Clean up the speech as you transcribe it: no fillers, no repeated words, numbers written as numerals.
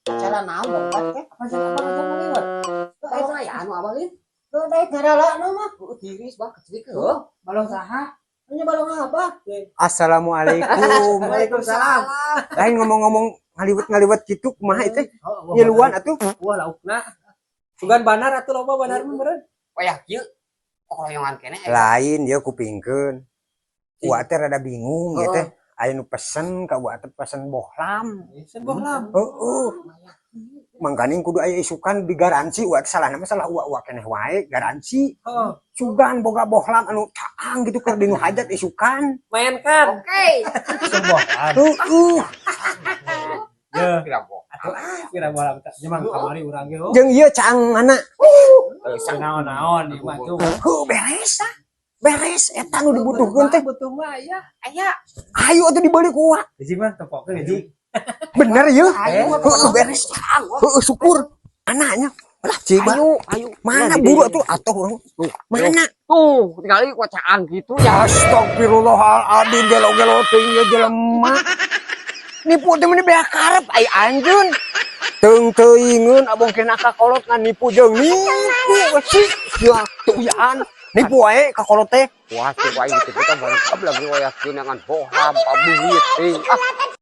Cara naon lompat teh? Apa sih apa aja maliwat? Balong aya anu abah lieu. Teu daek garala nu mah. Tiris bah kecil ke. Balong saha? Nya balong apa? Assalamualaikum. Waalaikumsalam. Lain ngomong-ngomong ngaliwat-ngaliwat gitu kumaha teh? Ngiluan atuh. Wah laukna. Sugan banar atuh loba banar meureun. Wayah kieu. Koyongan kene. Lain dia kupingkeun. Uak teh rada bingung ya teh. Aya nu pesen ka uak teh pesen bohlam. Sen bohlam. Heeh. Mangkaning kudu aya isukan digaransi uak teh salahna mah salah uak keneh wae garansi. Heeh. Sugan boga bohlam anu caang gitu keur dinu hajat isukan. Mainkan. Oke. Sen bohlam. Heeh. Ya. Kira boh. Atuh kira bohlam teh. Jemang kamari urang ge. Jeung ieu caang mana? Naon-naon ieu mah tuh. Beres ah. Beres eta nu dibutuhkeun teh. Butuh mah aya. Aya. Ayo atuh dibeli ku uak. Hiji mah tempokeun hiji. Bener ya? Ayo Beres. Syukur. Anaknya. Lah, ciba. ayo. Mana buru tuh atau orang? Mana? Tuh, tinggal kocaan gitu ya. Astagfirullahaladzim, gelo-gelo tinggi jelema. Nipu teh meni beak karep ai anjeun. Teung teuingeun abong kena kakolot ngan nipu jeung nipu sih. Ya, tuyaan. Nipu wae kakolot teh. Wah, tuh wae gitu kita balik lagi wayak dengan bohlam, pabuhit.